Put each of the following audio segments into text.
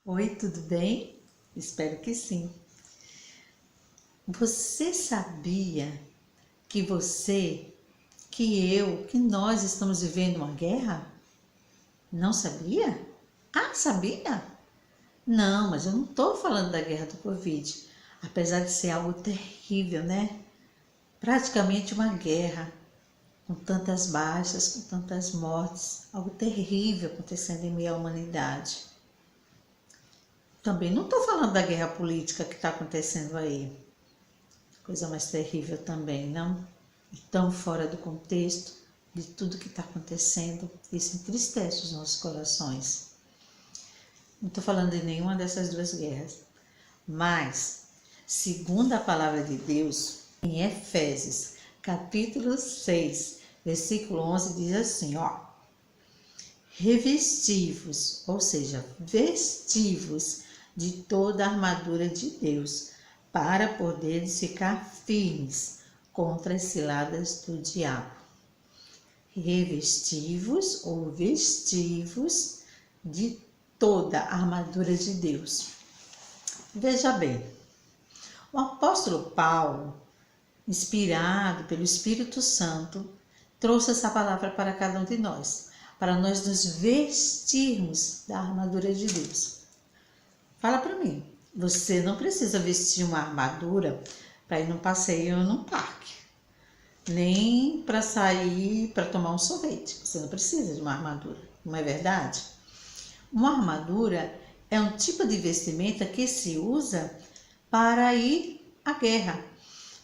Oi, tudo bem? Espero que sim. Você sabia que que nós estamos vivendo uma guerra? Não sabia? Ah, sabia? Não, mas eu não estou falando da guerra do Covid. Apesar de ser algo terrível, né? Praticamente uma guerra, com tantas baixas, com tantas mortes, algo terrível acontecendo em meio à humanidade. Também não estou falando da guerra política que está acontecendo aí. Coisa mais terrível também, não? E tão fora do contexto de tudo que está acontecendo. Isso entristece os nossos corações. Não estou falando de nenhuma dessas duas guerras. Mas, segundo a palavra de Deus, em Efésios, capítulo 6, versículo 11, diz assim, ó. Revestivos, ou seja, vestivos de toda a armadura de Deus, para poderes ficar firmes contra as ciladas do diabo. Revestivos ou vestivos de toda a armadura de Deus. Veja bem, o apóstolo Paulo, inspirado pelo Espírito Santo, trouxe essa palavra para cada um de nós, para nós nos vestirmos da armadura de Deus. Fala para mim, você não precisa vestir uma armadura para ir num passeio ou num parque, nem para sair para tomar um sorvete. Você não precisa de uma armadura, não é verdade? Uma armadura é um tipo de vestimenta que se usa para ir à guerra.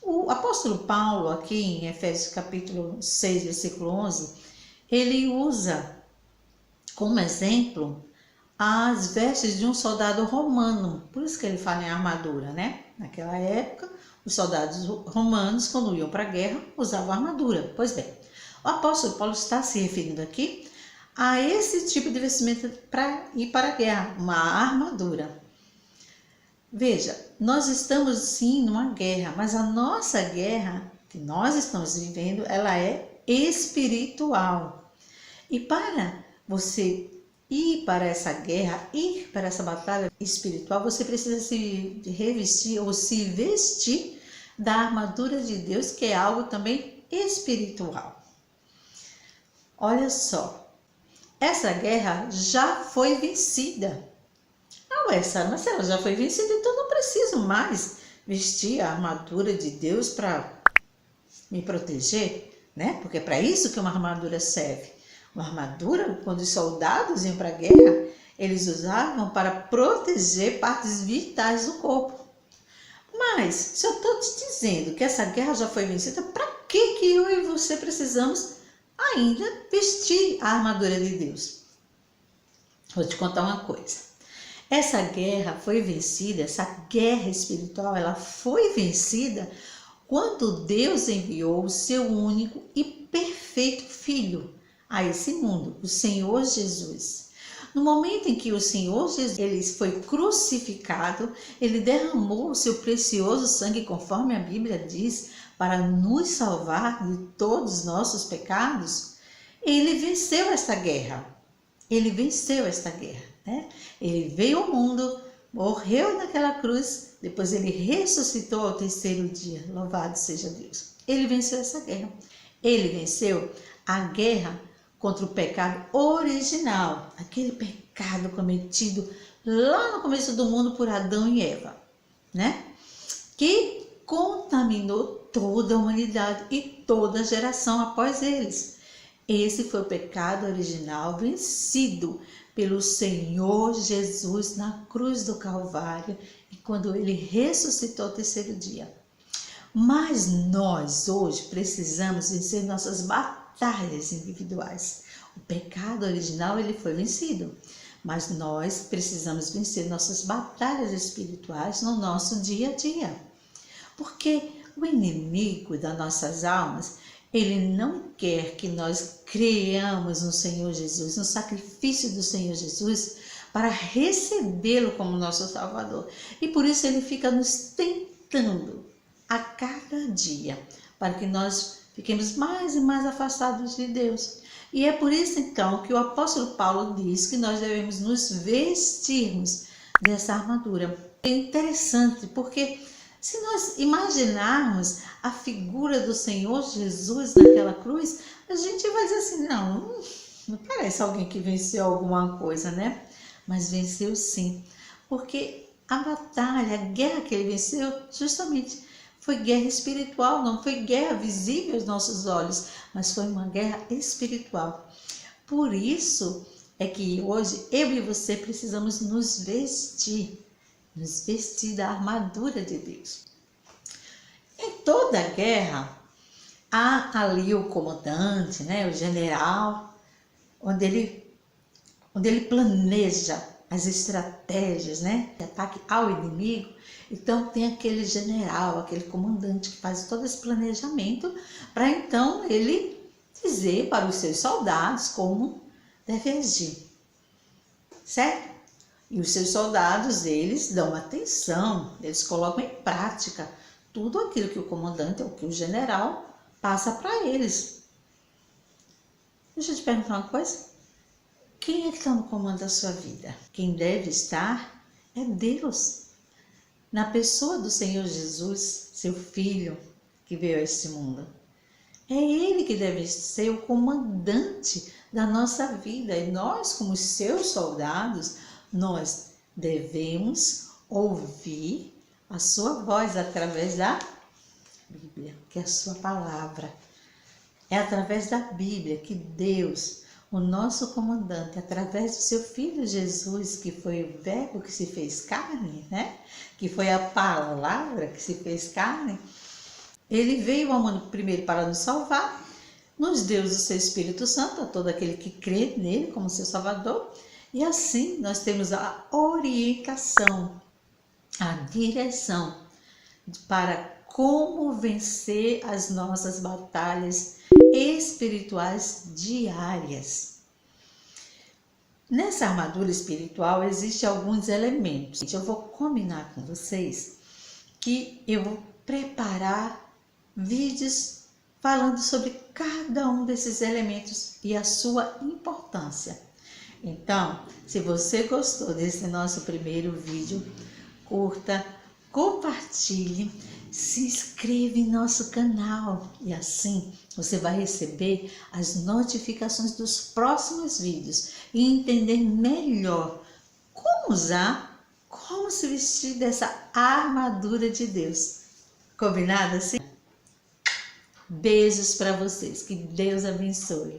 O apóstolo Paulo, aqui em Efésios capítulo 6, versículo 11, ele usa como exemplo as vestes de um soldado romano. Por isso que ele fala em armadura, né? Naquela época, os soldados romanos, quando iam para a guerra, usavam armadura. Pois bem, o apóstolo Paulo está se referindo aqui a esse tipo de vestimenta para ir para a guerra, uma armadura. Veja, nós estamos sim numa guerra, mas a nossa guerra que nós estamos vivendo, ela é espiritual. E para você ir para essa guerra, ir para essa batalha espiritual, você precisa se revestir ou se vestir da armadura de Deus, que é algo também espiritual. Olha só, essa guerra já foi vencida. Ah, ué, Sara, mas se ela já foi vencida, então não preciso mais vestir a armadura de Deus para me proteger, né? Porque é para isso que uma armadura serve. Uma armadura, quando os soldados iam para a guerra, eles usavam para proteger partes vitais do corpo. Mas, se eu estou te dizendo que essa guerra já foi vencida, para que eu e você precisamos ainda vestir a armadura de Deus? Vou te contar uma coisa. Essa guerra foi vencida, essa guerra espiritual, ela foi vencida quando Deus enviou o seu único e perfeito Filho a esse mundo, o Senhor Jesus. No momento em que o Senhor Jesus ele foi crucificado, ele derramou o seu precioso sangue, conforme a Bíblia diz, para nos salvar de todos os nossos pecados. Ele venceu esta guerra. Ele venceu esta guerra, né? Ele veio ao mundo, morreu naquela cruz, depois ele ressuscitou ao terceiro dia. Louvado seja Deus. Ele venceu essa guerra. Ele venceu a guerra contra o pecado original, aquele pecado cometido lá no começo do mundo por Adão e Eva, né? Que contaminou toda a humanidade e toda a geração após eles. Esse foi o pecado original vencido pelo Senhor Jesus na cruz do Calvário e quando ele ressuscitou ao terceiro dia. Mas nós hoje precisamos vencer nossas batalhas individuais. O pecado original ele foi vencido, mas nós precisamos vencer nossas batalhas espirituais no nosso dia a dia. Porque o inimigo das nossas almas, ele não quer que nós creiamos no Senhor Jesus, no sacrifício do Senhor Jesus, para recebê-lo como nosso Salvador. E por isso ele fica nos tentando a cada dia, para que nós fiquemos mais e mais afastados de Deus. E é por isso então que o apóstolo Paulo diz que nós devemos nos vestirmos dessa armadura. É interessante porque se nós imaginarmos a figura do Senhor Jesus naquela cruz, a gente vai dizer assim, não parece alguém que venceu alguma coisa, né? Mas venceu sim, porque a batalha, a guerra que ele venceu, justamente foi guerra espiritual, não foi guerra visível aos nossos olhos, mas foi uma guerra espiritual. Por isso é que hoje eu e você precisamos nos vestir da armadura de Deus. Em toda guerra, há ali o comandante, né, o general, onde ele planeja as estratégias, né, de ataque ao inimigo. Então tem aquele general, aquele comandante que faz todo esse planejamento para então ele dizer para os seus soldados como deve agir, certo? E os seus soldados, eles dão atenção, eles colocam em prática tudo aquilo que o comandante ou que o general passa para eles. Deixa eu te perguntar uma coisa. Quem é que está no comando da sua vida? Quem deve estar é Deus. Na pessoa do Senhor Jesus, seu Filho, que veio a este mundo. É Ele que deve ser o comandante da nossa vida. E nós, como seus soldados, nós devemos ouvir a sua voz através da Bíblia, que é a sua palavra. É através da Bíblia que Deus, o nosso comandante, através do seu Filho Jesus, que foi o Verbo que se fez carne, né? Que foi a palavra que se fez carne, ele veio ao mundo primeiro para nos salvar, nos deu o seu Espírito Santo a todo aquele que crê nele como seu Salvador, e assim nós temos a orientação, a direção para como vencer as nossas batalhas espirituais diárias. Nessa armadura espiritual existem alguns elementos. Eu vou combinar com vocês que eu vou preparar vídeos falando sobre cada um desses elementos e a sua importância. Então, se você gostou desse nosso primeiro vídeo, curta, compartilhe, se inscreva em nosso canal e assim você vai receber as notificações dos próximos vídeos e entender melhor como usar, como se vestir dessa armadura de Deus. Combinado assim? Beijos para vocês, que Deus abençoe.